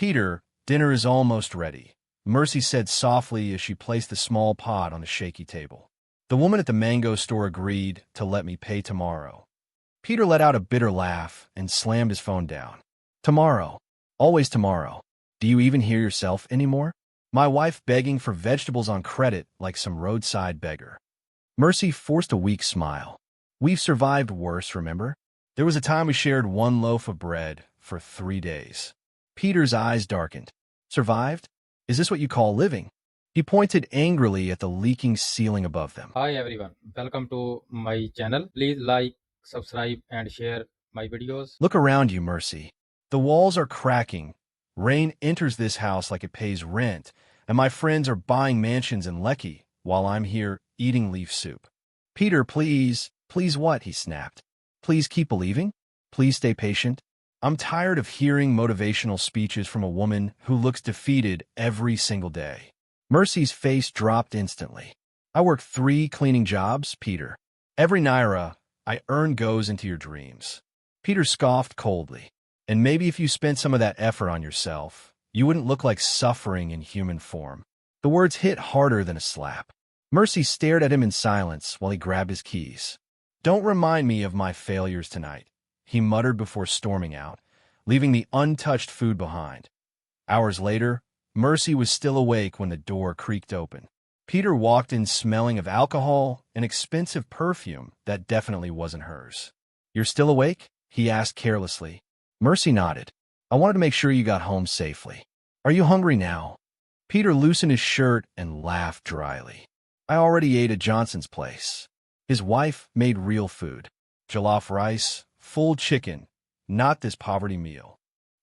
Peter, dinner is almost ready, Mercy said softly as she placed the small pot on the shaky table. The woman at the mango store agreed to let me pay tomorrow. Peter let out a bitter laugh and slammed his phone down. Tomorrow. Always tomorrow. Do you even hear yourself anymore? My wife begging for vegetables on credit like some roadside beggar. Mercy forced a weak smile. We've survived worse, remember? There was a time we shared one loaf of bread for 3 days. Peter's eyes darkened. Survived? Is this what you call living? He pointed angrily at the leaking ceiling above them. Hi everyone, welcome to my channel. Please like, subscribe and share my videos. Look around you, Mercy. The walls are cracking. Rain enters this house like it pays rent, and my friends are buying mansions in Lecky while I'm here eating leaf soup. Peter, please. Please what? He snapped. Please keep believing? Please stay patient? I'm tired of hearing motivational speeches from a woman who looks defeated every single day. Mercy's face dropped instantly. I work 3 cleaning jobs, Peter. Every naira I earn goes into your dreams. Peter scoffed coldly. And maybe if you spent some of that effort on yourself, you wouldn't look like suffering in human form. The words hit harder than a slap. Mercy stared at him in silence while he grabbed his keys. Don't remind me of my failures tonight, he muttered before storming out, leaving the untouched food behind. Hours later, Mercy was still awake when the door creaked open. Peter walked in smelling of alcohol and expensive perfume that definitely wasn't hers. You're still awake? He asked carelessly. Mercy nodded. I wanted to make sure you got home safely. Are you hungry now? Peter loosened his shirt and laughed dryly. I already ate at Johnson's place. His wife made real food. Jollof rice, full chicken, not this poverty meal.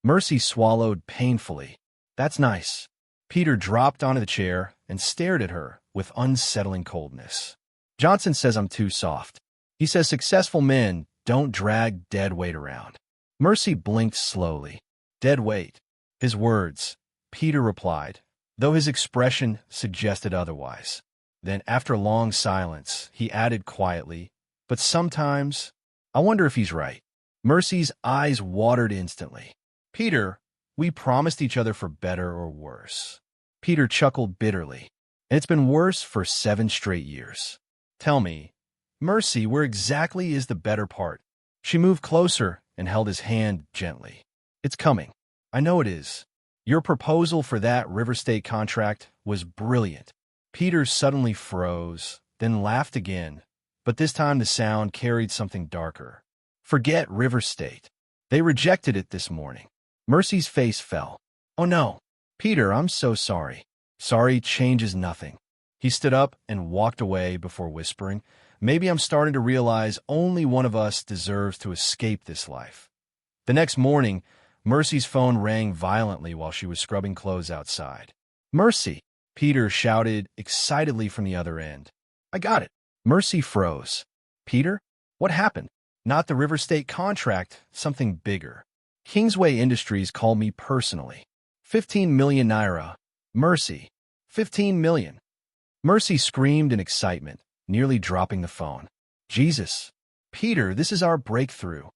Mercy swallowed painfully. That's nice. Peter dropped onto the chair and stared at her with unsettling coldness. Johnson says I'm too soft. He says successful men don't drag dead weight around. Mercy blinked slowly. Dead weight. His words, Peter replied, though his expression suggested otherwise. Then, after a long silence, he added quietly, but sometimes, I wonder if he's right. Mercy's eyes watered instantly. Peter, we promised each other for better or worse. Peter chuckled bitterly. And it's been worse for 7 straight years. Tell me, Mercy, where exactly is the better part? She moved closer and held his hand gently. It's coming. I know it is. Your proposal for that River State contract was brilliant. Peter suddenly froze, then laughed again, but this time the sound carried something darker. Forget River State. They rejected it this morning. Mercy's face fell. Oh no. Peter, I'm so sorry. Sorry changes nothing. He stood up and walked away before whispering, maybe I'm starting to realize only one of us deserves to escape this life. The next morning, Mercy's phone rang violently while she was scrubbing clothes outside. Mercy! Peter shouted excitedly from the other end. I got it. Mercy froze. Peter? What happened? Not the River State contract, something bigger. Kingsway Industries called me personally. 15 million naira. Mercy. 15 million. Mercy screamed in excitement, nearly dropping the phone. Jesus. Peter, this is our breakthrough.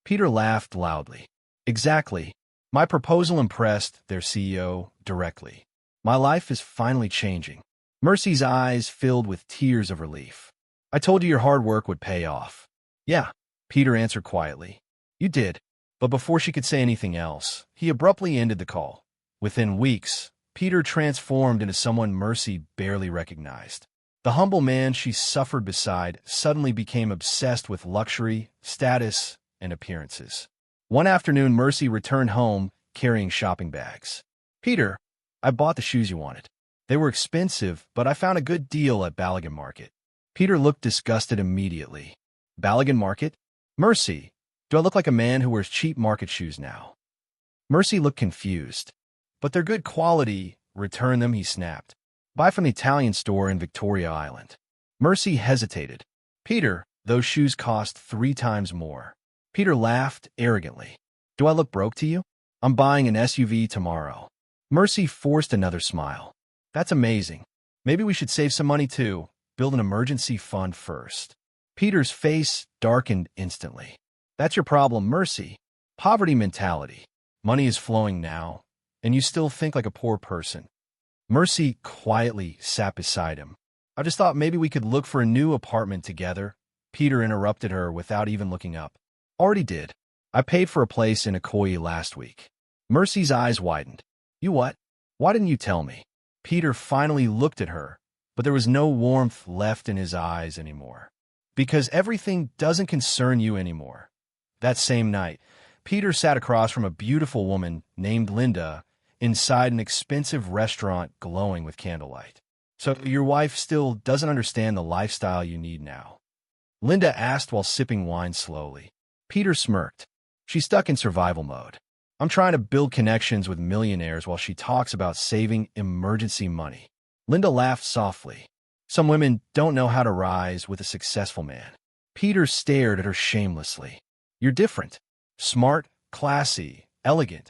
Peter laughed loudly. Exactly. My proposal impressed their CEO directly. My life is finally changing. Mercy's eyes filled with tears of relief. I told you your hard work would pay off. Yeah, Peter answered quietly. You did. But before she could say anything else, he abruptly ended the call. Within weeks, Peter transformed into someone Mercy barely recognized. The humble man she suffered beside suddenly became obsessed with luxury, status, and appearances. One afternoon, Mercy returned home carrying shopping bags. Peter, I bought the shoes you wanted. They were expensive, but I found a good deal at Balogun Market. Peter looked disgusted immediately. Balogun Market? Mercy, do I look like a man who wears cheap market shoes now? Mercy looked confused. But they're good quality. Return them, he snapped. Buy from the Italian store in Victoria Island. Mercy hesitated. Peter, those shoes cost 3 times more. Peter laughed arrogantly. Do I look broke to you? I'm buying an SUV tomorrow. Mercy forced another smile. That's amazing. Maybe we should save some money too. Build an emergency fund first. Peter's face darkened instantly. That's your problem, Mercy. Poverty mentality. Money is flowing now. and you still think like a poor person. Mercy quietly sat beside him. I just thought maybe we could look for a new apartment together. Peter interrupted her without even looking up. Already did. I paid for a place in Ikoyi last week. Mercy's eyes widened. You what? Why didn't you tell me? Peter finally looked at her, but there was no warmth left in his eyes anymore. Because everything doesn't concern you anymore. That same night, Peter sat across from a beautiful woman named Linda inside an expensive restaurant glowing with candlelight. So your wife still doesn't understand the lifestyle you need now? Linda asked while sipping wine slowly. Peter smirked. She's stuck in survival mode. I'm trying to build connections with millionaires while she talks about saving emergency money. Linda laughed softly. Some women don't know how to rise with a successful man. Peter stared at her shamelessly. You're different. Smart, classy, elegant.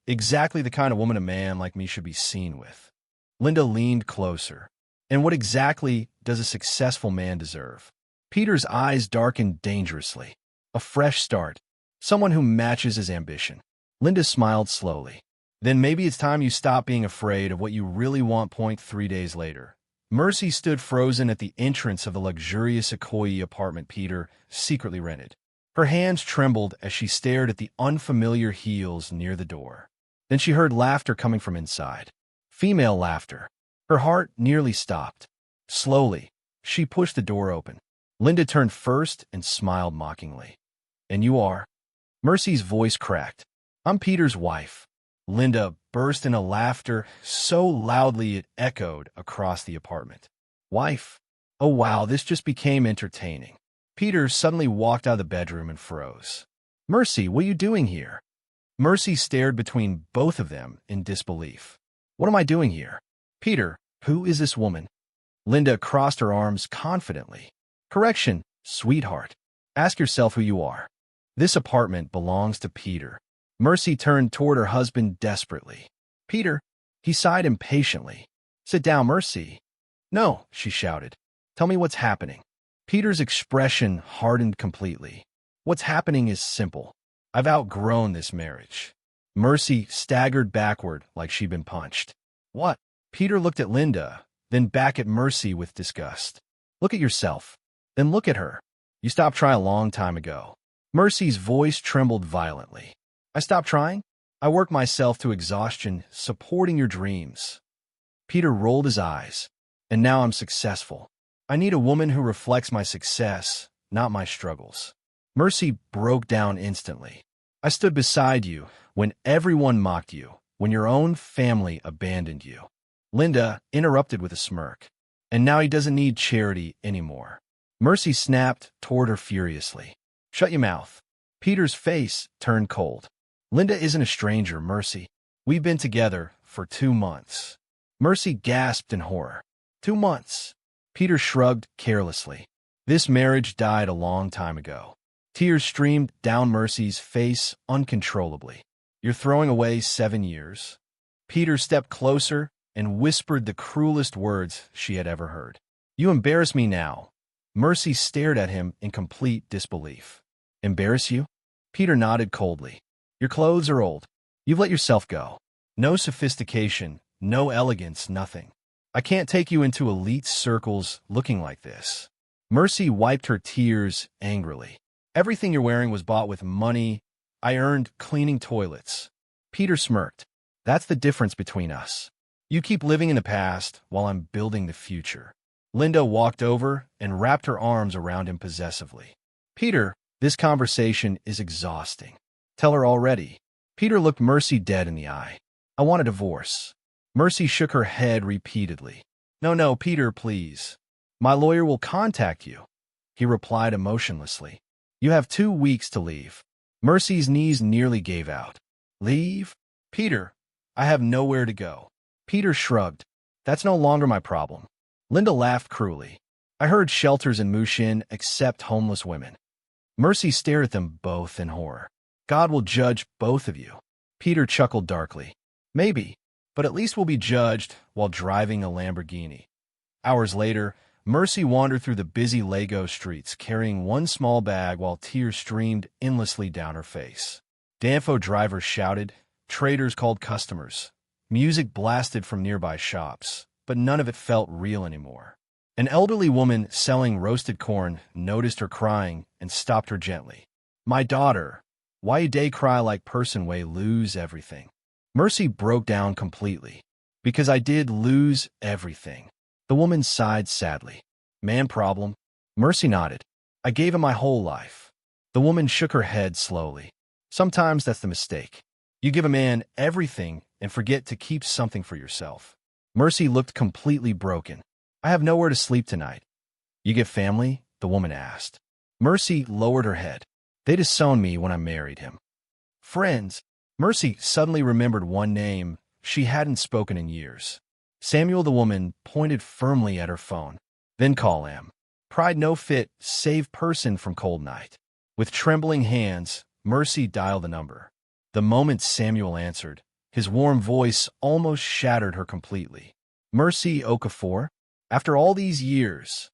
Exactly the kind of woman a man like me should be seen with. Linda leaned closer. And what exactly does a successful man deserve? Peter's eyes darkened dangerously. A fresh start. Someone who matches his ambition. Linda smiled slowly. Then maybe it's time you stop being afraid of what you really want. 3 days later. Mercy stood frozen at the entrance of the luxurious Ikoyi apartment Peter secretly rented. Her hands trembled as she stared at the unfamiliar heels near the door. Then she heard laughter coming from inside. Female laughter. Her heart nearly stopped. Slowly, she pushed the door open. Linda turned first and smiled mockingly. And you are? Mercy's voice cracked. I'm Peter's wife. Linda burst into laughter so loudly it echoed across the apartment. Wife? Oh wow, this just became entertaining. Peter suddenly walked out of the bedroom and froze. Mercy, what are you doing here? Mercy stared between both of them in disbelief. What am I doing here? Peter, who is this woman? Linda crossed her arms confidently. Correction, sweetheart. Ask yourself who you are. This apartment belongs to Peter. Mercy turned toward her husband desperately. Peter, he sighed impatiently. Sit down, Mercy. No, she shouted. Tell me what's happening. Peter's expression hardened completely. What's happening is simple. I've outgrown this marriage. Mercy staggered backward like she'd been punched. What? Peter looked at Linda, then back at Mercy with disgust. Look at yourself. Then look at her. You stopped trying a long time ago. Mercy's voice trembled violently. I stopped trying? I worked myself to exhaustion, supporting your dreams. Peter rolled his eyes. And now I'm successful. I need a woman who reflects my success, not my struggles. Mercy broke down instantly. I stood beside you when everyone mocked you, when your own family abandoned you. Linda interrupted with a smirk. And now he doesn't need charity anymore. Mercy snapped toward her furiously. Shut your mouth. Peter's face turned cold. Linda isn't a stranger, Mercy. We've been together for 2 months. Mercy gasped in horror. 2 months. Peter shrugged carelessly. This marriage died a long time ago. Tears streamed down Mercy's face uncontrollably. You're throwing away 7 years. Peter stepped closer and whispered the cruelest words she had ever heard. You embarrass me now. Mercy stared at him in complete disbelief. Embarrass you? Peter nodded coldly. Your clothes are old. You've let yourself go. No sophistication, no elegance, nothing. I can't take you into elite circles looking like this. Mercy wiped her tears angrily. Everything you're wearing was bought with money I earned cleaning toilets. Peter smirked. That's the difference between us. You keep living in the past while I'm building the future. Linda walked over and wrapped her arms around him possessively. Peter, this conversation is exhausting. Tell her already. Peter looked Mercy dead in the eye. I want a divorce. Mercy shook her head repeatedly. No, Peter, please. My lawyer will contact you. He replied emotionlessly. You have 2 weeks to leave. Mercy's knees nearly gave out. Leave? Peter, I have nowhere to go. Peter shrugged. That's no longer my problem. Linda laughed cruelly. I heard shelters in Mushin accept homeless women. Mercy stared at them both in horror. God will judge both of you. Peter chuckled darkly. Maybe, but at least we'll be judged while driving a Lamborghini. Hours later, Mercy wandered through the busy Lego streets carrying one small bag while tears streamed endlessly down her face. Danfo drivers shouted, traders called customers, Music blasted from nearby shops, but none of it felt real anymore. An elderly woman selling roasted corn noticed her crying and stopped her gently. "My daughter, why you day cry like person way lose everything?" Mercy broke down completely. "Because I did lose everything." The woman sighed sadly. "Man problem?" Mercy nodded. "I gave him my whole life." The woman shook her head slowly. "Sometimes that's the mistake. You give a man everything and forget to keep something for yourself." Mercy looked completely broken. "I have nowhere to sleep tonight." "You get family?" the woman asked. Mercy lowered her head. "They disowned me when I married him." "Friends?" Mercy suddenly remembered one name she hadn't spoken in years. Samuel. The woman pointed firmly at her phone. "Then call him. Pride no fit, save person from cold night." With trembling hands, Mercy dialed the number. The moment Samuel answered, his warm voice almost shattered her completely. "Mercy Okafor? After all these years?"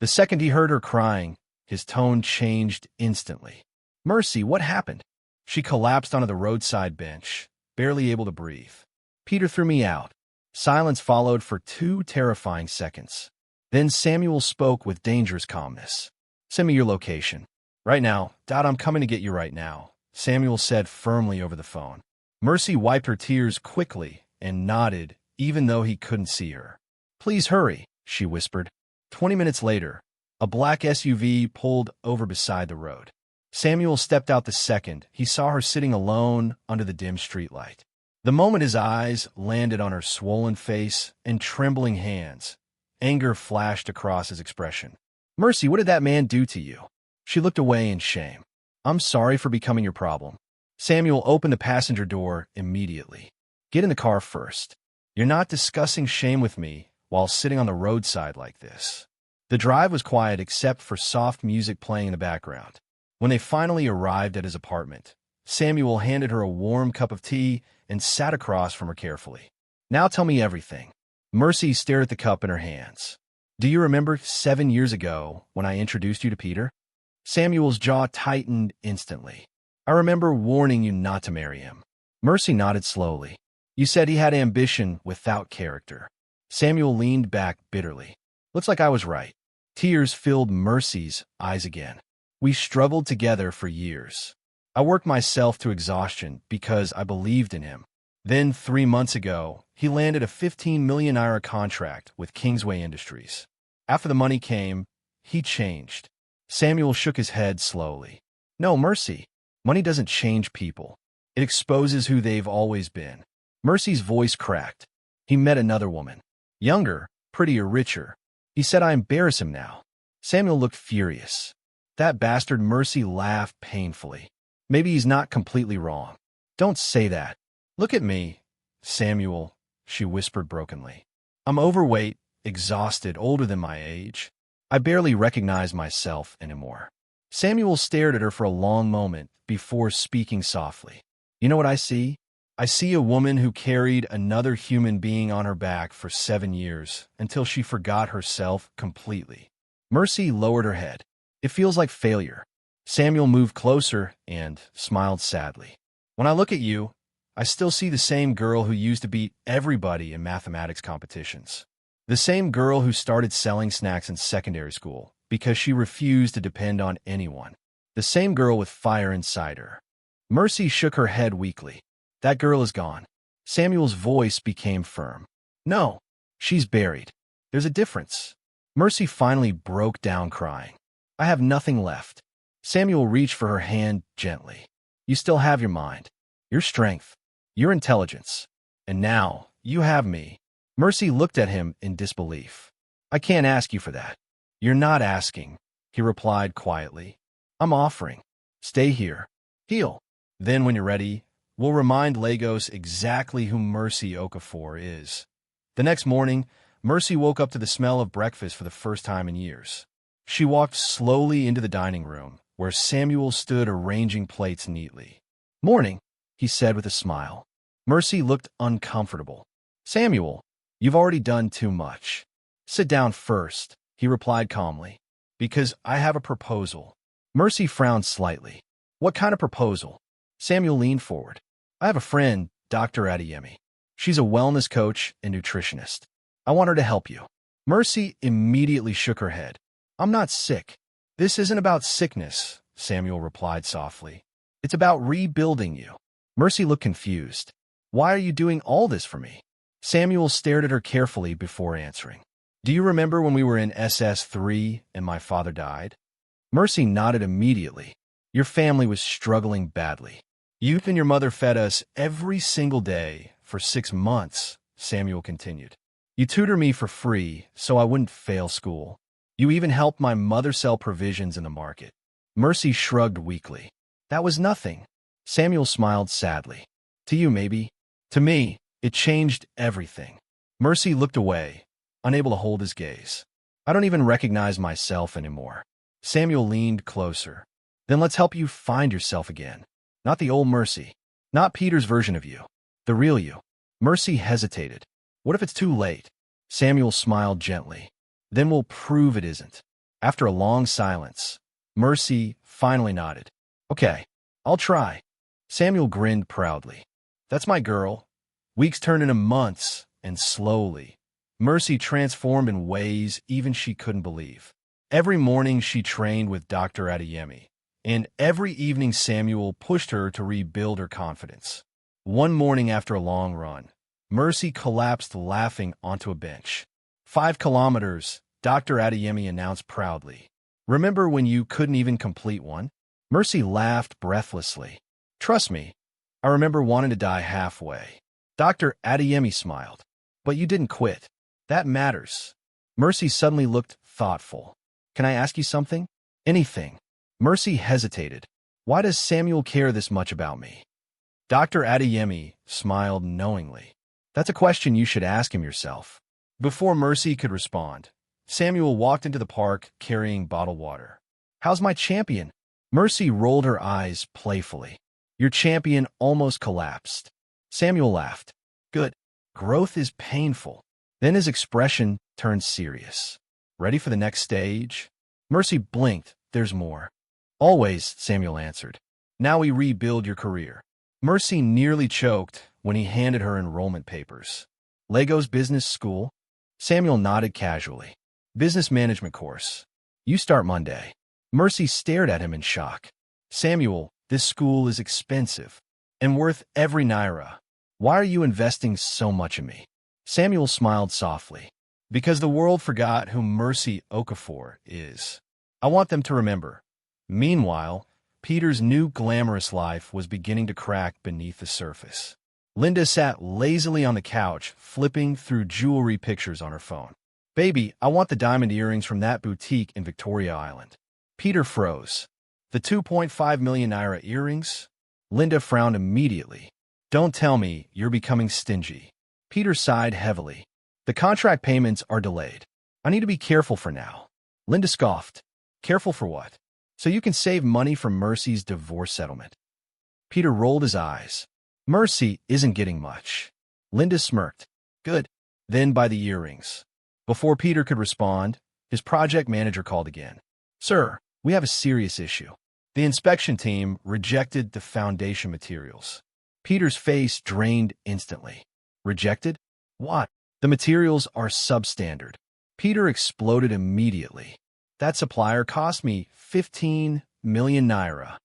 The second he heard her crying, his tone changed instantly. "Mercy, what happened?" She collapsed onto the roadside bench, barely able to breathe. "Peter threw me out." Silence followed for 2 terrifying seconds. Then Samuel spoke with dangerous calmness. "Send me your location." "Right now. Dad, I'm coming to get you right now," Samuel said firmly over the phone. Mercy wiped her tears quickly and nodded, even though he couldn't see her. "Please hurry," she whispered. 20 minutes later, a black SUV pulled over beside the road. Samuel stepped out the second he saw her sitting alone under the dim streetlight. The moment his eyes landed on her swollen face and trembling hands, anger flashed across his expression. "Mercy, what did that man do to you?" She looked away in shame. "I'm sorry for becoming your problem." Samuel opened the passenger door immediately. "Get in the car first. You're not discussing shame with me while sitting on the roadside like this." The drive was quiet except for soft music playing in the background. When they finally arrived at his apartment, Samuel handed her a warm cup of tea and sat across from her carefully. "Now tell me everything." Mercy stared at the cup in her hands. "Do you remember 7 years ago when I introduced you to Peter?" Samuel's jaw tightened instantly. "I remember warning you not to marry him." Mercy nodded slowly. "You said he had ambition without character." Samuel leaned back bitterly. "Looks like I was right." Tears filled Mercy's eyes again. "We struggled together for years. I worked myself to exhaustion because I believed in him. Then 3 months ago, he landed a 15 million naira contract with Kingsway Industries. After the money came, he changed." Samuel shook his head slowly. "No, Mercy. Money doesn't change people. It exposes who they've always been." Mercy's voice cracked. "He met another woman. Younger, prettier, richer. He said I embarrass him now." Samuel looked furious. "That bastard." Mercy laughed painfully. "Maybe he's not completely wrong." "Don't say that. Look at me, Samuel," she whispered brokenly. "I'm overweight, exhausted, older than my age. I barely recognize myself anymore." Samuel stared at her for a long moment before speaking softly. "You know what I see? I see a woman who carried another human being on her back for 7 years until she forgot herself completely." Mercy lowered her head. "It feels like failure." Samuel moved closer and smiled sadly. "When I look at you, I still see the same girl who used to beat everybody in mathematics competitions. The same girl who started selling snacks in secondary school because she refused to depend on anyone. The same girl with fire inside her." Mercy shook her head weakly. "That girl is gone." Samuel's voice became firm. "No, she's buried. There's a difference." Mercy finally broke down crying. "I have nothing left." Samuel reached for her hand gently. "You still have your mind, your strength, your intelligence. And now, you have me." Mercy looked at him in disbelief. "I can't ask you for that." "You're not asking," he replied quietly. "I'm offering. Stay here. Heal. Then when you're ready, we'll remind Lagos exactly who Mercy Okafor is." The next morning, Mercy woke up to the smell of breakfast for the first time in years. She walked slowly into the dining room, where Samuel stood arranging plates neatly. "Morning," he said with a smile. Mercy looked uncomfortable. "Samuel, you've already done too much." "Sit down first," he replied calmly. "Because I have a proposal." Mercy frowned slightly. "What kind of proposal?" Samuel leaned forward. "I have a friend, Dr. Adeyemi. She's a wellness coach and nutritionist. I want her to help you. Mercy immediately shook her head. I'm not sick. This isn't about sickness, Samuel replied softly. It's about rebuilding you. Mercy looked confused. Why are you doing all this for me? Samuel stared at her carefully before answering. Do you remember when we were in SS3 and my father died? Mercy nodded immediately. Your family was struggling badly. You and your mother fed us every single day for 6 months, Samuel continued. You tutor me for free so I wouldn't fail school. You even helped my mother sell provisions in the market. Mercy shrugged weakly. That was nothing. Samuel smiled sadly. To you, maybe. To me, it changed everything. Mercy looked away, unable to hold his gaze. I don't even recognize myself anymore. Samuel leaned closer. Then let's help you find yourself again. Not the old Mercy. Not Peter's version of you. The real you. Mercy hesitated. What if it's too late? Samuel smiled gently. Then we'll prove it isn't. After a long silence, Mercy finally nodded. Okay, I'll try. Samuel grinned proudly. That's my girl. Weeks turned into months, and slowly, Mercy transformed in ways even she couldn't believe. Every morning she trained with Dr. Adeyemi, and every evening Samuel pushed her to rebuild her confidence. One morning after a long run, Mercy collapsed laughing onto a bench. 5 kilometers, Dr. Adeyemi announced proudly. Remember when you couldn't even complete one? Mercy laughed breathlessly. Trust me, I remember wanting to die halfway. Dr. Adeyemi smiled. But you didn't quit. That matters. Mercy suddenly looked thoughtful. Can I ask you something? Anything. Mercy hesitated. Why does Samuel care this much about me? Dr. Adeyemi smiled knowingly. That's a question you should ask him yourself. Before Mercy could respond, Samuel walked into the park carrying bottled water. How's my champion? Mercy rolled her eyes playfully. Your champion almost collapsed. Samuel laughed. Good. Growth is painful. Then his expression turned serious. Ready for the next stage? Mercy blinked. There's more. Always, Samuel answered. Now we rebuild your career. Mercy nearly choked when he handed her enrollment papers. Lego's business school? Samuel nodded casually. Business management course. You start Monday. Mercy stared at him in shock. Samuel, this school is expensive and worth every naira. Why are you investing so much in me? Samuel smiled softly. Because the world forgot who Mercy Okafor is. I want them to remember. Meanwhile, Peter's new glamorous life was beginning to crack beneath the surface. Linda sat lazily on the couch, flipping through jewelry pictures on her phone. Baby, I want the diamond earrings from that boutique in Victoria Island. Peter froze. The 2.5 million naira earrings? Linda frowned immediately. Don't tell me you're becoming stingy. Peter sighed heavily. The contract payments are delayed. I need to be careful for now. Linda scoffed. Careful for what? So you can save money from Mercy's divorce settlement. Peter rolled his eyes. Mercy isn't getting much. Linda smirked. Good. Then buy the earrings. Before Peter could respond, his project manager called again. Sir, we have a serious issue. The inspection team rejected the foundation materials. Peter's face drained instantly. Rejected? What? The materials are substandard. Peter exploded immediately. That supplier cost me 15 million naira.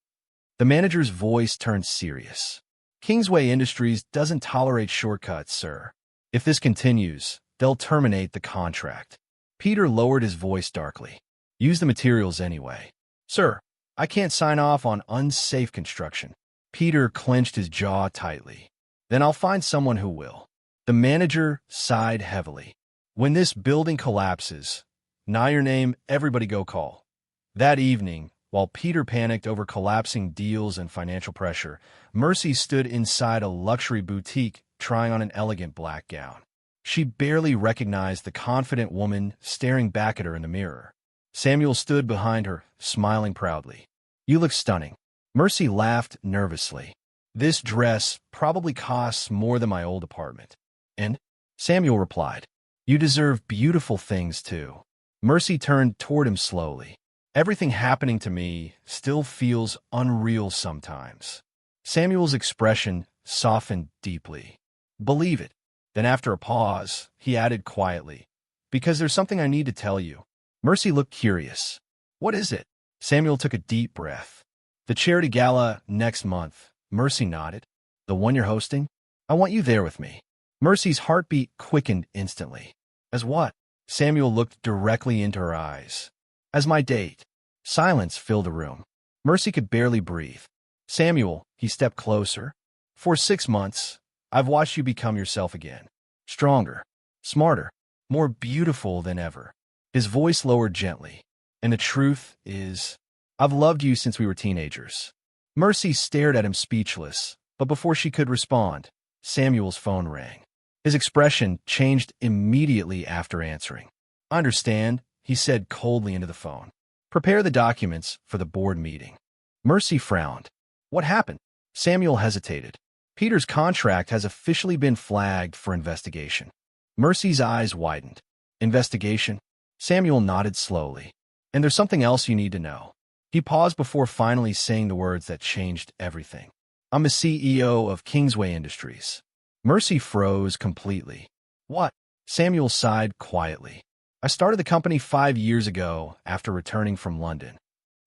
The manager's voice turned serious. Kingsway Industries doesn't tolerate shortcuts, sir. If this continues, they'll terminate the contract. Peter lowered his voice darkly. Use the materials anyway. Sir, I can't sign off on unsafe construction. Peter clenched his jaw tightly. Then I'll find someone who will. The manager sighed heavily. When this building collapses, now your name, everybody go call. That evening, while Peter panicked over collapsing deals and financial pressure, Mercy stood inside a luxury boutique trying on an elegant black gown. She barely recognized the confident woman staring back at her in the mirror. Samuel stood behind her, smiling proudly. You look stunning. Mercy laughed nervously. This dress probably costs more than my old apartment. And? Samuel replied. You deserve beautiful things too. Mercy turned toward him slowly. Everything happening to me still feels unreal sometimes. Samuel's expression softened deeply. Believe it. Then after a pause, he added quietly, "Because there's something I need to tell you." Mercy looked curious. "What is it?" Samuel took a deep breath. "The charity gala next month." Mercy nodded. "The one you're hosting? I want you there with me." Mercy's heartbeat quickened instantly. "As what?" Samuel looked directly into her eyes. "As my date." Silence filled the room. Mercy could barely breathe. "Samuel," he stepped closer. "For 6 months, I've watched you become yourself again. Stronger, smarter, more beautiful than ever." His voice lowered gently. "And the truth is, I've loved you since we were teenagers." Mercy stared at him speechless, but before she could respond, Samuel's phone rang. His expression changed immediately after answering. "I understand," he said coldly into the phone. "Prepare the documents for the board meeting." Mercy frowned. "What happened?" Samuel hesitated. "Peter's contract has officially been flagged for investigation." Mercy's eyes widened. "Investigation?" Samuel nodded slowly. "And there's something else you need to know." He paused before finally saying the words that changed everything. "I'm the CEO of Kingsway Industries." Mercy froze completely. "What?" Samuel sighed quietly. "I started the company 5 years ago after returning from London."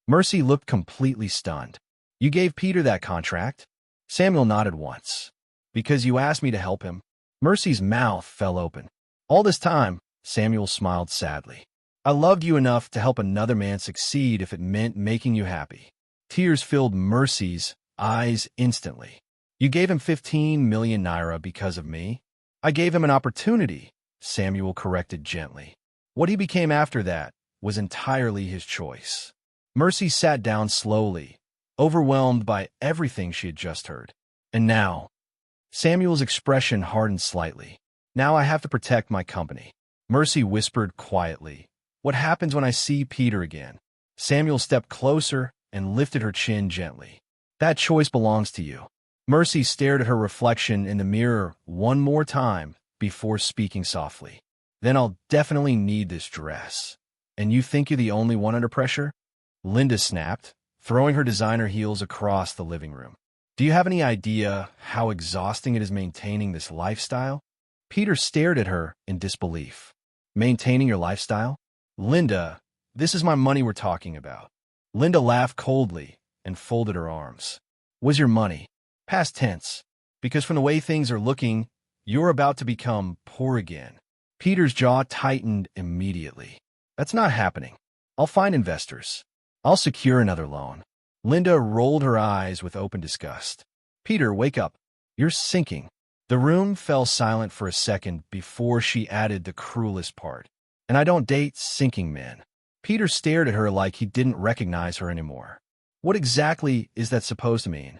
Mercy looked completely stunned. "You gave Peter that contract?" Samuel nodded once. "Because you asked me to help him." Mercy's mouth fell open. "All this time," Samuel smiled sadly, "I loved you enough to help another man succeed if it meant making you happy." Tears filled Mercy's eyes instantly. "You gave him 15 million naira because of me?" "I gave him an opportunity," Samuel corrected gently. "What he became after that was entirely his choice." Mercy sat down slowly, overwhelmed by everything she had just heard. "And now," Samuel's expression hardened slightly, "now I have to protect my company." Mercy whispered quietly, "What happens when I see Peter again?" Samuel stepped closer and lifted her chin gently. "That choice belongs to you." Mercy stared at her reflection in the mirror one more time before speaking softly. "Then I'll definitely need this dress." "And you think you're the only one under pressure?" Linda snapped, throwing her designer heels across the living room. "Do you have any idea how exhausting it is maintaining this lifestyle?" Peter stared at her in disbelief. "Maintaining your lifestyle?" "Linda, this is my money we're talking about." Linda laughed coldly and folded her arms. "Was your money?" Past tense. "Because from the way things are looking, you're about to become poor again." Peter's jaw tightened immediately. "That's not happening. I'll find investors. I'll secure another loan." Linda rolled her eyes with open disgust. "Peter, wake up. You're sinking." The room fell silent for a second before she added the cruelest part. "And I don't date sinking men." Peter stared at her like he didn't recognize her anymore. "What exactly is that supposed to mean?"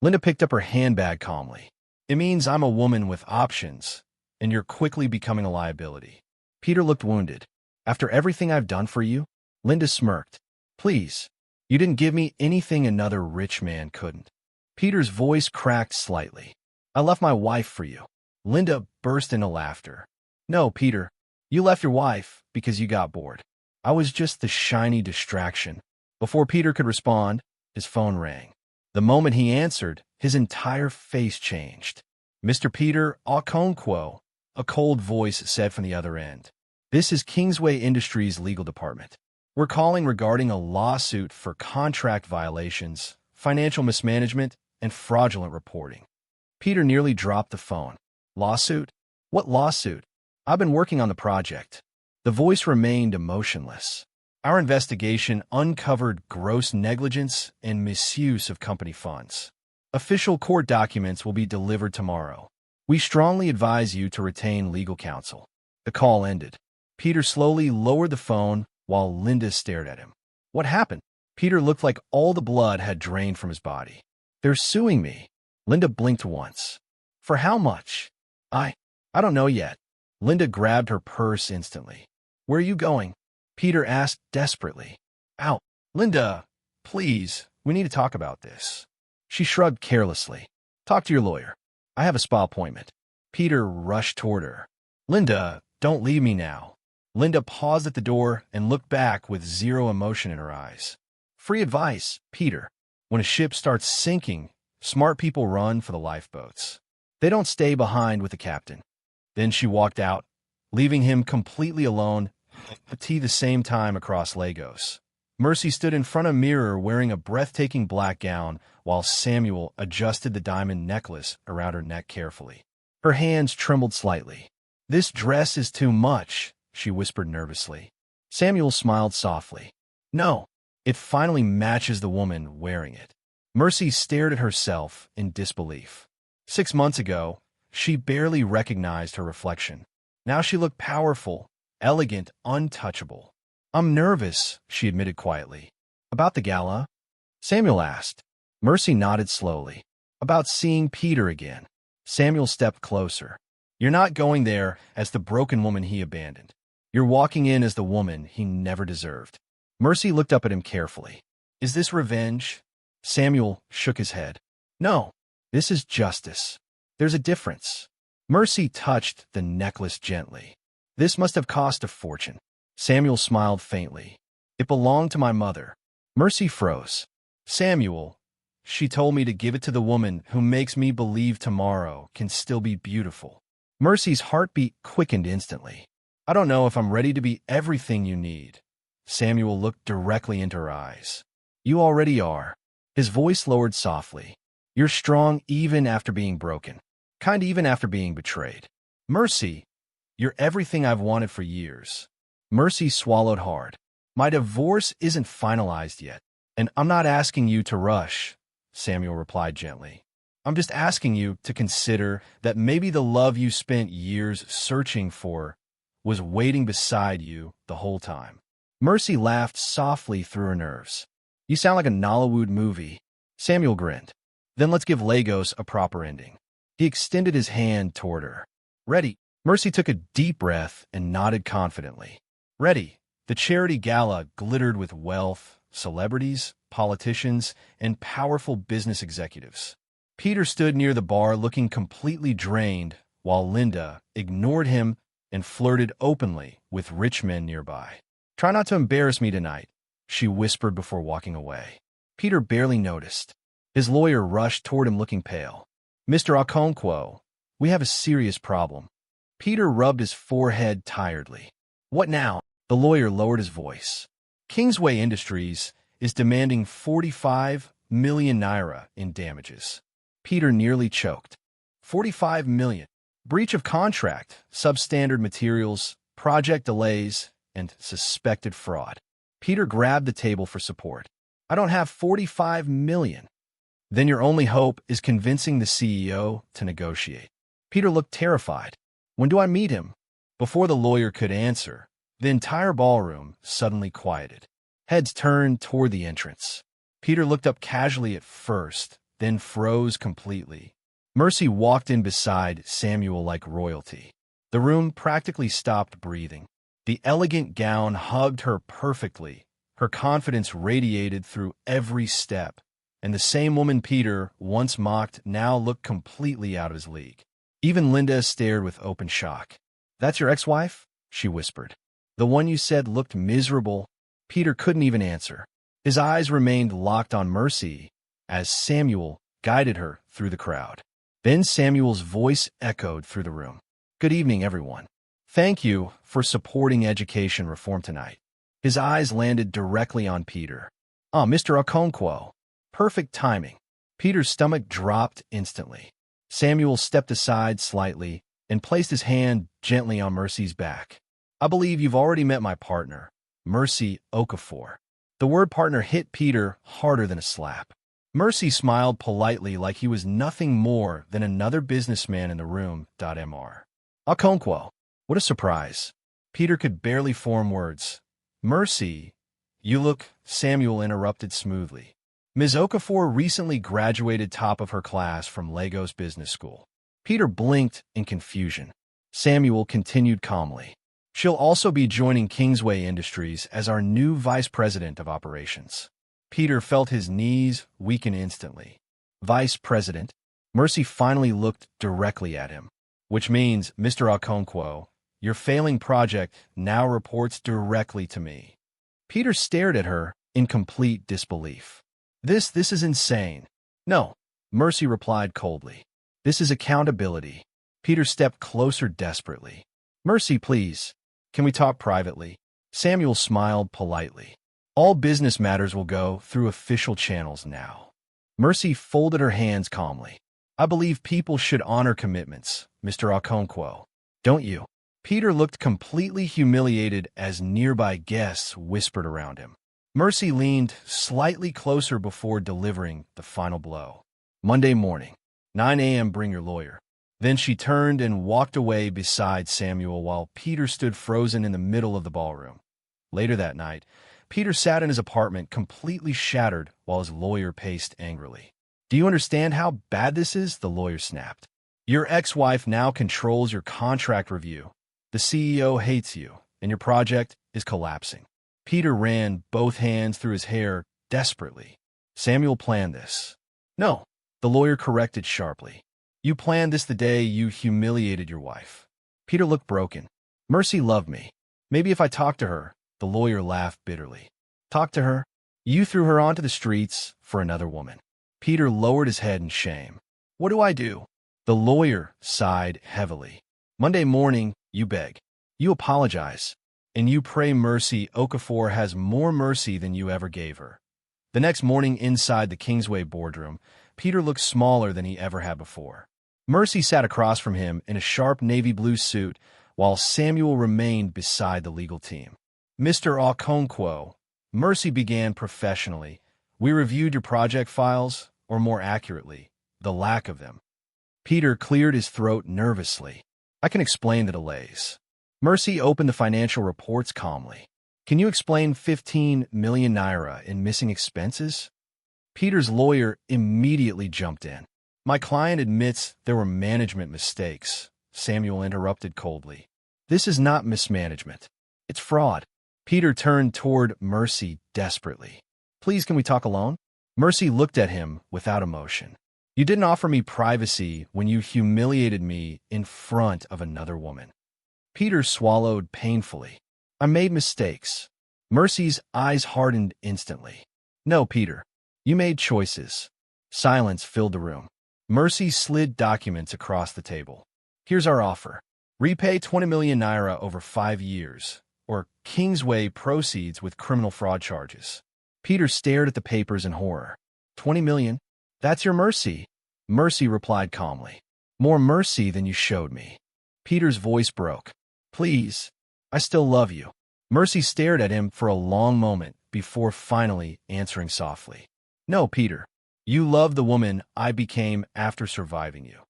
Linda picked up her handbag calmly. "It means I'm a woman with options, and you're quickly becoming a liability." Peter looked wounded. "After everything I've done for you?" Linda smirked. "Please, you didn't give me anything another rich man couldn't." Peter's voice cracked slightly. "I left my wife for you." Linda burst into laughter. "No, Peter, you left your wife because you got bored. I was just the shiny distraction." Before Peter could respond, his phone rang. The moment he answered, his entire face changed. "Mr. Peter Okonkwo," a cold voice said from the other end. "This is Kingsway Industries' legal department. We're calling regarding a lawsuit for contract violations, financial mismanagement, and fraudulent reporting." Peter nearly dropped the phone. "Lawsuit? What lawsuit? I've been working on the project." The voice remained emotionless. "Our investigation uncovered gross negligence and misuse of company funds. Official court documents will be delivered tomorrow. We strongly advise you to retain legal counsel." The call ended. Peter slowly lowered the phone while Linda stared at him. "What happened?" Peter looked like all the blood had drained from his body. "They're suing me." Linda blinked once. "For how much?" I don't know yet." Linda grabbed her purse instantly. "Where are you going?" Peter asked desperately. "Out." "Linda, please, we need to talk about this." She shrugged carelessly. "Talk to your lawyer. I have a spa appointment." Peter rushed toward her. "Linda, don't leave me now." Linda paused at the door and looked back with zero emotion in her eyes. "Free advice, Peter. When a ship starts sinking, smart people run for the lifeboats. They don't stay behind with the captain." Then she walked out, leaving him completely alone at the same time across Lagos. Mercy stood in front of a mirror wearing a breathtaking black gown while Samuel adjusted the diamond necklace around her neck carefully. Her hands trembled slightly. "This dress is too much," she whispered nervously. Samuel smiled softly. "No, it finally matches the woman wearing it." Mercy stared at herself in disbelief. 6 months ago, she barely recognized her reflection. Now she looked powerful, elegant, untouchable. "I'm nervous," she admitted quietly. "About the gala?" Samuel asked. Mercy nodded slowly. "About seeing Peter again." Samuel stepped closer. "You're not going there as the broken woman he abandoned. You're walking in as the woman he never deserved." Mercy looked up at him carefully. "Is this revenge?" Samuel shook his head. "No, this is justice. There's a difference." Mercy touched the necklace gently. "This must have cost a fortune." Samuel smiled faintly. "It belonged to my mother." Mercy froze. "Samuel, she told me to give it to the woman who makes me believe tomorrow can still be beautiful." Mercy's heartbeat quickened instantly. "I don't know if I'm ready to be everything you need." Samuel looked directly into her eyes. "You already are." His voice lowered softly. "You're strong even after being broken. Kind even after being betrayed. Mercy, you're everything I've wanted for years." Mercy swallowed hard. "My divorce isn't finalized yet, and I'm not asking you to rush," Samuel replied gently. "I'm just asking you to consider that maybe the love you spent years searching for was waiting beside you the whole time." Mercy laughed softly through her nerves. "You sound like a Nollywood movie." Samuel grinned. "Then let's give Lagos a proper ending." He extended his hand toward her. "Ready?" Mercy took a deep breath and nodded confidently. "Ready." The charity gala glittered with wealth, celebrities, politicians, and powerful business executives. Peter stood near the bar looking completely drained, while Linda ignored him and flirted openly with rich men nearby. "Try not to embarrass me tonight," she whispered before walking away. Peter barely noticed. His lawyer rushed toward him looking pale. "Mr. Okonkwo, we have a serious problem." Peter rubbed his forehead tiredly. "What now?" The lawyer lowered his voice. "Kingsway Industries is demanding 45 million naira in damages." Peter nearly choked. 45 million. Breach of contract, substandard materials, project delays, and suspected fraud. Peter grabbed the table for support. "I don't have 45 million. "Then your only hope is convincing the CEO to negotiate." Peter looked terrified. "When do I meet him?" Before the lawyer could answer, the entire ballroom suddenly quieted. Heads turned toward the entrance. Peter looked up casually at first, then froze completely. Mercy walked in beside Samuel like royalty. The room practically stopped breathing. The elegant gown hugged her perfectly. Her confidence radiated through every step, and the same woman Peter once mocked now looked completely out of his league. Even Linda stared with open shock. "That's your ex-wife?" she whispered. "The one you said looked miserable?" Peter couldn't even answer. His eyes remained locked on Mercy as Samuel guided her through the crowd. Then Samuel's voice echoed through the room. "Good evening, everyone. Thank you for supporting education reform tonight." His eyes landed directly on Peter. "Ah, Mr. Okonkwo. Perfect timing." Peter's stomach dropped instantly. Samuel stepped aside slightly and placed his hand gently on Mercy's back. "I believe you've already met my partner, Mercy Okafor." The word partner hit Peter harder than a slap. Mercy smiled politely like he was nothing more than another businessman in the room. Mr. Okonkwo. What a surprise. Peter could barely form words. "Mercy, you look," Samuel interrupted smoothly. "Ms. Okafor recently graduated top of her class from Lagos Business School." Peter blinked in confusion. Samuel continued calmly. "She'll also be joining Kingsway Industries as our new vice president of operations." Peter felt his knees weaken instantly. "Vice president?" Mercy finally looked directly at him. "Which means, Mr. Okonkwo, your failing project now reports directly to me." Peter stared at her in complete disbelief. This is insane." "No," Mercy replied coldly. "This is accountability." Peter stepped closer desperately. Mercy, please. Can we talk privately? Samuel smiled politely. All business matters will go through official channels now. Mercy folded her hands calmly. I believe people should honor commitments, Mr. Okonkwo. Don't you? Peter looked completely humiliated as nearby guests whispered around him. Mercy leaned slightly closer before delivering the final blow. Monday morning, 9 a.m. Bring your lawyer. Then she turned and walked away beside Samuel while Peter stood frozen in the middle of the ballroom. Later that night, Peter sat in his apartment completely shattered while his lawyer paced angrily. Do you understand how bad this is? The lawyer snapped. Your ex-wife now controls your contract review. The CEO hates you, and your project is collapsing. Peter ran both hands through his hair desperately. Samuel planned this. No, the lawyer corrected sharply. You planned this the day you humiliated your wife. Peter looked broken. Mercy loved me. Maybe if I talked to her, the lawyer laughed bitterly. Talk to her? You threw her onto the streets for another woman. Peter lowered his head in shame. What do I do? The lawyer sighed heavily. Monday morning, you beg. You apologize. And you pray Mercy Okafor has more mercy than you ever gave her. The next morning inside the Kingsway boardroom, Peter looked smaller than he ever had before. Mercy sat across from him in a sharp navy blue suit, while Samuel remained beside the legal team. Mr. Okonkwo, Mercy began professionally. We reviewed your project files, or more accurately, the lack of them. Peter cleared his throat nervously. I can explain the delays. Mercy opened the financial reports calmly. Can you explain 15 million naira in missing expenses? Peter's lawyer immediately jumped in. My client admits there were management mistakes, Samuel interrupted coldly. This is not mismanagement. It's fraud. Peter turned toward Mercy desperately. Please, can we talk alone? Mercy looked at him without emotion. You didn't offer me privacy when you humiliated me in front of another woman. Peter swallowed painfully. I made mistakes. Mercy's eyes hardened instantly. No, Peter. You made choices. Silence filled the room. Mercy slid documents across the table. Here's our offer. Repay 20 million naira over 5 years, or Kingsway proceeds with criminal fraud charges. Peter stared at the papers in horror. 20 million? That's your mercy. Mercy replied calmly. More mercy than you showed me. Peter's voice broke. Please, I still love you. Mercy stared at him for a long moment before finally answering softly. No, Peter. You love the woman I became after surviving you.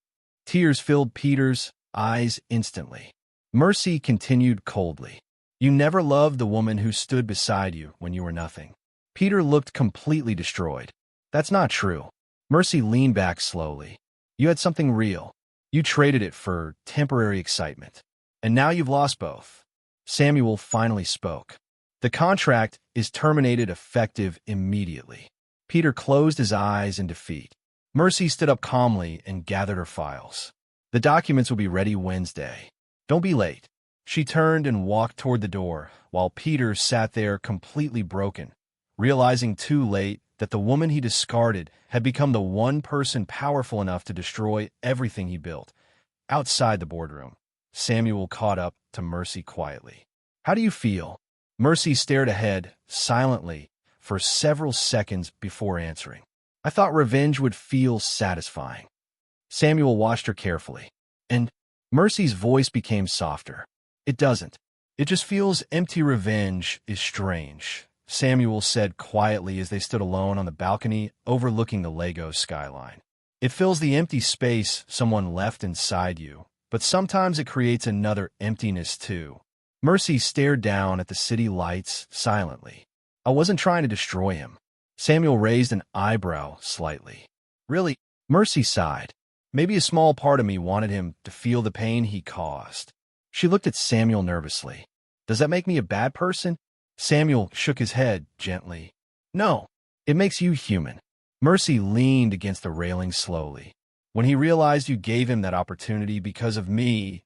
Tears filled Peter's eyes instantly. Mercy continued coldly. You never loved the woman who stood beside you when you were nothing. Peter looked completely destroyed. That's not true. Mercy leaned back slowly. You had something real. You traded it for temporary excitement. And now you've lost both. Samuel finally spoke. The contract is terminated effective immediately. Peter closed his eyes in defeat. Mercy stood up calmly and gathered her files. The documents will be ready Wednesday. Don't be late. She turned and walked toward the door, while Peter sat there completely broken, realizing too late that the woman he discarded had become the one person powerful enough to destroy everything he built. Outside the boardroom, Samuel caught up to Mercy quietly. How do you feel? Mercy stared ahead, silently, for several seconds before answering. I thought revenge would feel satisfying. Samuel watched her carefully, and Mercy's voice became softer. It doesn't. It just feels empty. Revenge is strange, Samuel said quietly as they stood alone on the balcony overlooking the Lagos skyline. It fills the empty space someone left inside you, but sometimes it creates another emptiness too. Mercy stared down at the city lights silently. I wasn't trying to destroy him. Samuel raised an eyebrow slightly. Really? Mercy sighed. Maybe a small part of me wanted him to feel the pain he caused. She looked at Samuel nervously. Does that make me a bad person? Samuel shook his head gently. No, it makes you human. Mercy leaned against the railing slowly. When he realized you gave him that opportunity because of me,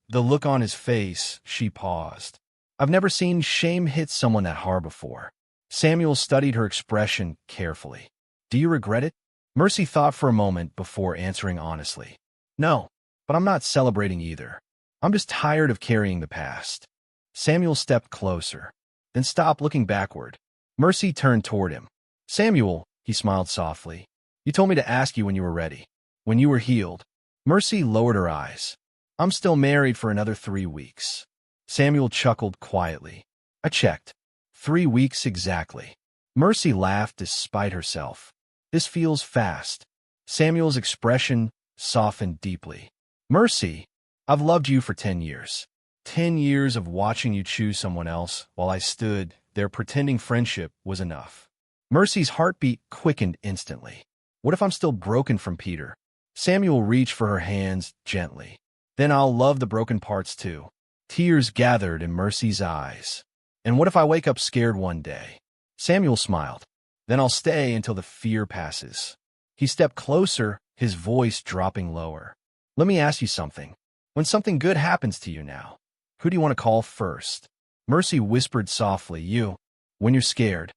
the look on his face, she paused. I've never seen shame hit someone that hard before. Samuel studied her expression carefully. Do you regret it? Mercy thought for a moment before answering honestly. No, but I'm not celebrating either. I'm just tired of carrying the past. Samuel stepped closer, then stopped looking backward. Mercy turned toward him. Samuel, he smiled softly. You told me to ask you when you were ready. When you were healed. Mercy lowered her eyes. I'm still married for another 3 weeks. Samuel chuckled quietly. I checked. 3 weeks exactly. Mercy laughed despite herself. This feels fast. Samuel's expression softened deeply. Mercy, I've loved you for 10 years. 10 years of watching you choose someone else while I stood there pretending friendship was enough. Mercy's heartbeat quickened instantly. What if I'm still broken from Peter? Samuel reached for her hands gently. Then I'll love the broken parts too. Tears gathered in Mercy's eyes. And what if I wake up scared one day? Samuel smiled. Then I'll stay until the fear passes. He stepped closer, his voice dropping lower. Let me ask you something. When something good happens to you now, who do you want to call first? Mercy whispered softly, you. When you're scared.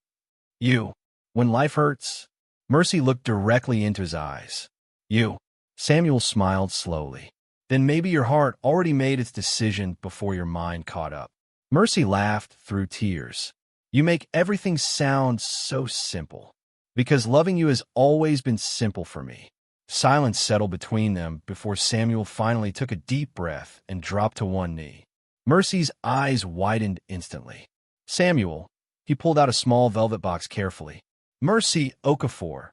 You. When life hurts. Mercy looked directly into his eyes. You. Samuel smiled slowly. Then maybe your heart already made its decision before your mind caught up. Mercy laughed through tears. You make everything sound so simple. Because loving you has always been simple for me. Silence settled between them before Samuel finally took a deep breath and dropped to one knee. Mercy's eyes widened instantly. Samuel, he pulled out a small velvet box carefully. Mercy Okafor,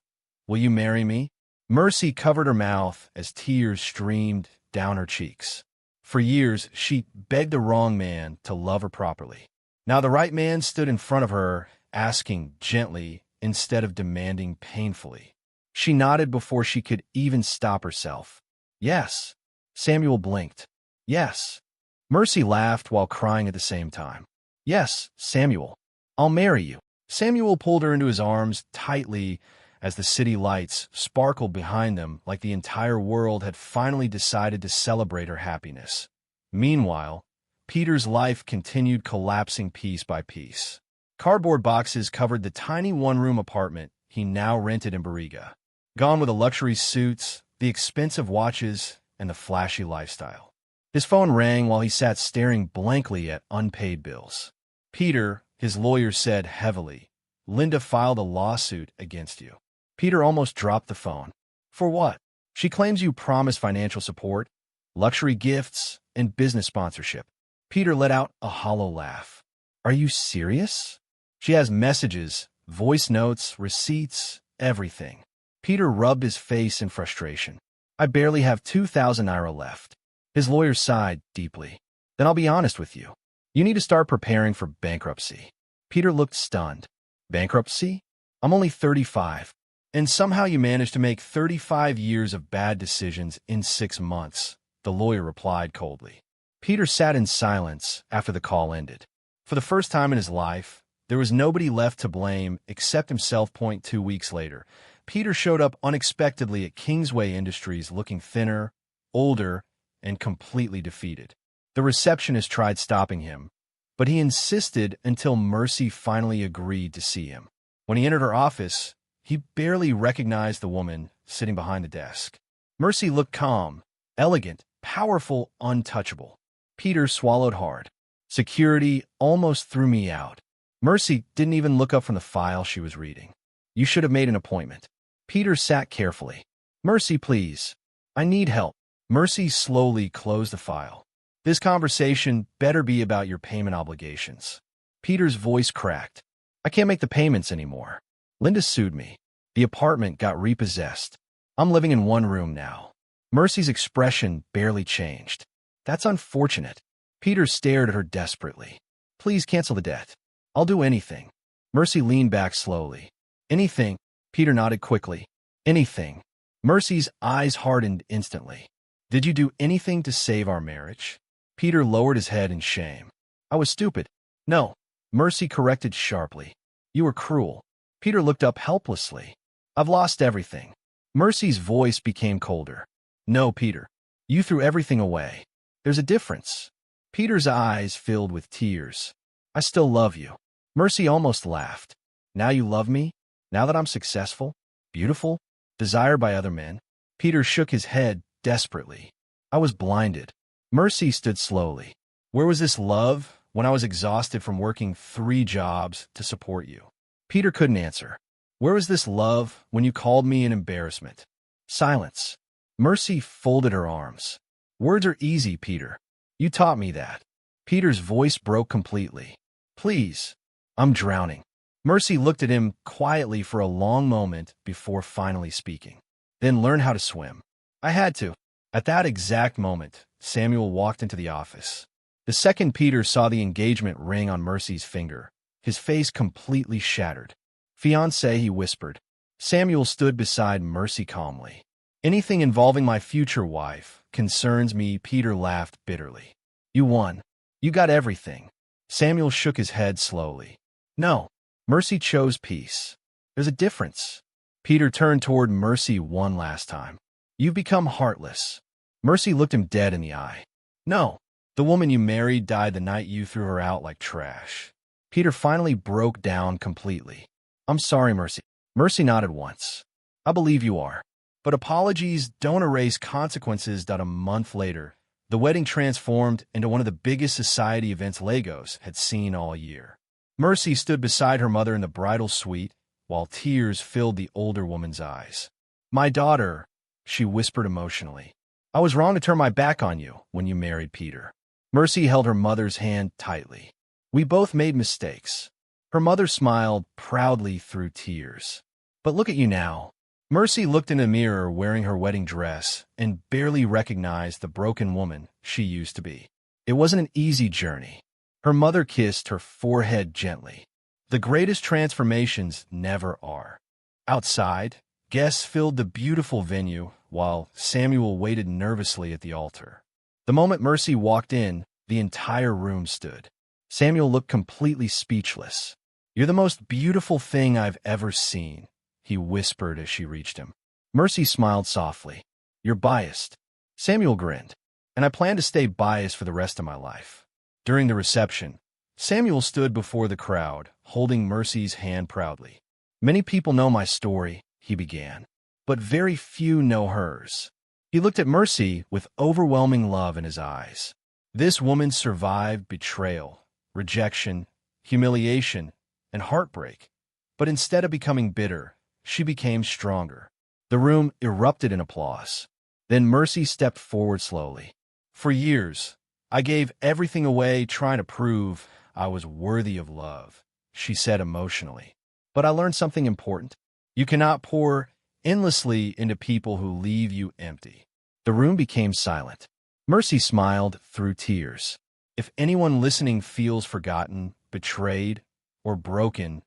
will you marry me? Mercy covered her mouth as tears streamed down her cheeks. For years, she begged the wrong man to love her properly. Now the right man stood in front of her, asking gently instead of demanding painfully. She nodded before she could even stop herself. Yes. Samuel blinked. Yes. Mercy laughed while crying at the same time. Yes, Samuel. I'll marry you. Samuel pulled her into his arms tightly as the city lights sparkled behind them like the entire world had finally decided to celebrate her happiness. Meanwhile, Peter's life continued collapsing piece by piece. Cardboard boxes covered the tiny one-room apartment he now rented in Barriga. Gone were the luxury suits, the expensive watches, and the flashy lifestyle. His phone rang while he sat staring blankly at unpaid bills. Peter, his lawyer said heavily, Linda filed a lawsuit against you. Peter almost dropped the phone. For what? She claims you promised financial support, luxury gifts, and business sponsorship. Peter let out a hollow laugh. Are you serious? She has messages, voice notes, receipts, everything. Peter rubbed his face in frustration. I barely have 2,000 naira left. His lawyer sighed deeply. Then I'll be honest with you. You need to start preparing for bankruptcy. Peter looked stunned. Bankruptcy? I'm only 35. And somehow you managed to make 35 years of bad decisions in 6 months, the lawyer replied coldly. Peter sat in silence after the call ended. For the first time in his life, there was nobody left to blame except himself. 2 weeks later, Peter showed up unexpectedly at Kingsway Industries looking thinner, older, and completely defeated. The receptionist tried stopping him, but he insisted until Mercy finally agreed to see him. When he entered her office, he barely recognized the woman sitting behind the desk. Mercy looked calm, elegant, powerful, untouchable. Peter swallowed hard. Security almost threw me out. Mercy didn't even look up from the file she was reading. You should have made an appointment. Peter sat carefully. Mercy, please. I need help. Mercy slowly closed the file. This conversation better be about your payment obligations. Peter's voice cracked. I can't make the payments anymore. Linda sued me. The apartment got repossessed. I'm living in one room now. Mercy's expression barely changed. That's unfortunate. Peter stared at her desperately. Please cancel the debt. I'll do anything. Mercy leaned back slowly. Anything. Peter nodded quickly. Anything. Mercy's eyes hardened instantly. Did you do anything to save our marriage? Peter lowered his head in shame. I was stupid. No. Mercy corrected sharply. You were cruel. Peter looked up helplessly. I've lost everything. Mercy's voice became colder. No, Peter. You threw everything away. There's a difference. Peter's eyes filled with tears. I still love you. Mercy almost laughed. Now you love me? Now that I'm successful? Beautiful? Desired by other men? Peter shook his head desperately. I was blinded. Mercy stood slowly. Where was this love when I was exhausted from working 3 jobs to support you? Peter couldn't answer. Where was this love when you called me an embarrassment? Silence. Mercy folded her arms. Words are easy, Peter. You taught me that. Peter's voice broke completely. Please, I'm drowning. Mercy looked at him quietly for a long moment before finally speaking. Then learn how to swim. I had to. At that exact moment, Samuel walked into the office. The second Peter saw the engagement ring on Mercy's finger, his face completely shattered. Fiancé, he whispered. Samuel stood beside Mercy calmly. Anything involving my future wife concerns me, Peter laughed bitterly. You won. You got everything. Samuel shook his head slowly. No. Mercy chose peace. There's a difference. Peter turned toward Mercy one last time. You've become heartless. Mercy looked him dead in the eye. No. The woman you married died the night you threw her out like trash. Peter finally broke down completely. I'm sorry, Mercy. Mercy nodded once. I believe you are. But apologies don't erase consequences. A month later, the wedding transformed into one of the biggest society events Lagos had seen all year. Mercy stood beside her mother in the bridal suite, while tears filled the older woman's eyes. My daughter, she whispered emotionally. I was wrong to turn my back on you when you married Peter. Mercy held her mother's hand tightly. We both made mistakes. Her mother smiled proudly through tears. But look at you now. Mercy looked in a mirror wearing her wedding dress and barely recognized the broken woman she used to be. It wasn't an easy journey. Her mother kissed her forehead gently. The greatest transformations never are. Outside, guests filled the beautiful venue while Samuel waited nervously at the altar. The moment Mercy walked in, the entire room stood. Samuel looked completely speechless. You're the most beautiful thing I've ever seen, he whispered as she reached him. Mercy smiled softly. You're biased. Samuel grinned. And I plan to stay biased for the rest of my life. During the reception, Samuel stood before the crowd, holding Mercy's hand proudly. Many people know my story, he began, but very few know hers. He looked at Mercy with overwhelming love in his eyes. This woman survived betrayal, rejection, humiliation, and heartbreak. But instead of becoming bitter, she became stronger. The room erupted in applause. Then Mercy stepped forward slowly. For years, I gave everything away trying to prove I was worthy of love, she said emotionally. But I learned something important. You cannot pour endlessly into people who leave you empty. The room became silent. Mercy smiled through tears. If anyone listening feels forgotten, betrayed, or broken,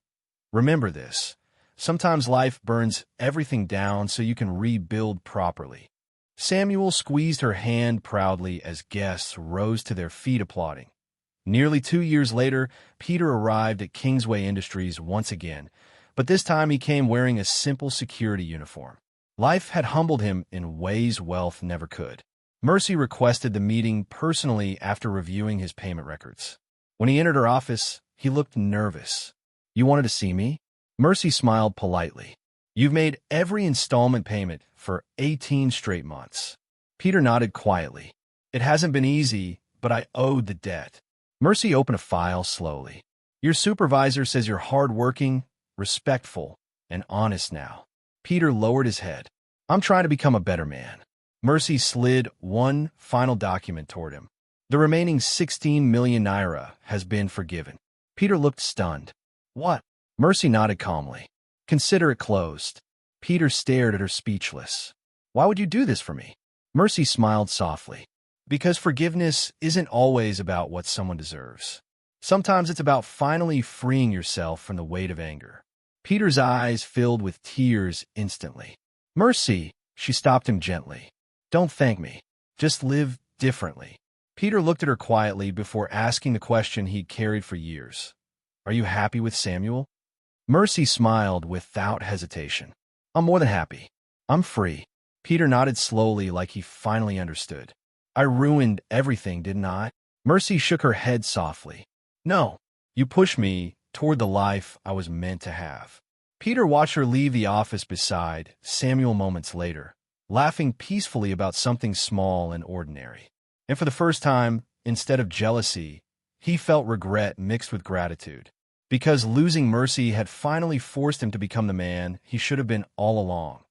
remember this. Sometimes life burns everything down so you can rebuild properly. Samuel squeezed her hand proudly as guests rose to their feet applauding. Nearly 2 years later, Peter arrived at Kingsway Industries once again, but this time he came wearing a simple security uniform. Life had humbled him in ways wealth never could. Mercy requested the meeting personally after reviewing his payment records. When he entered her office, he looked nervous. You wanted to see me? Mercy smiled politely. You've made every installment payment for 18 straight months. Peter nodded quietly. It hasn't been easy, but I owed the debt. Mercy opened a file slowly. Your supervisor says you're hardworking, respectful, and honest now. Peter lowered his head. I'm trying to become a better man. Mercy slid one final document toward him. The remaining 16 million naira has been forgiven. Peter looked stunned. What? Mercy nodded calmly. Consider it closed. Peter stared at her speechless. Why would you do this for me? Mercy smiled softly. Because forgiveness isn't always about what someone deserves. Sometimes it's about finally freeing yourself from the weight of anger. Peter's eyes filled with tears instantly. Mercy, she stopped him gently. Don't thank me. Just live differently. Peter looked at her quietly before asking the question he'd carried for years. Are you happy with Samuel? Mercy smiled without hesitation. I'm more than happy. I'm free. Peter nodded slowly like he finally understood. I ruined everything, didn't I? Mercy shook her head softly. No, you pushed me toward the life I was meant to have. Peter watched her leave the office beside Samuel moments later, laughing peacefully about something small and ordinary. And for the first time, instead of jealousy, he felt regret mixed with gratitude, because losing Mercy had finally forced him to become the man he should have been all along.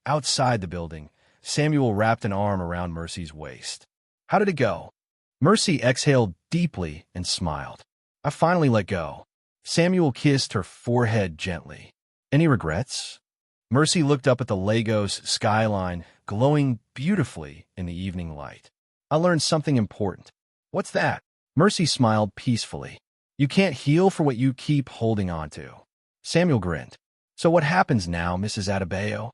Outside the building, Samuel wrapped an arm around Mercy's waist. "How did it go?" Mercy exhaled deeply and smiled. "I finally let go." Samuel kissed her forehead gently. "Any regrets?" Mercy looked up at the Lagos skyline, glowing beautifully in the evening light. "I learned something important." "What's that?" Mercy smiled peacefully. "You can't heal for what you keep holding on to." Samuel grinned. "So what happens now, Mrs. Adebayo?"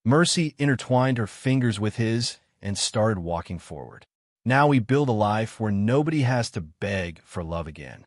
Mercy intertwined her fingers with his and started walking forward. "Now we build a life where nobody has to beg for love again."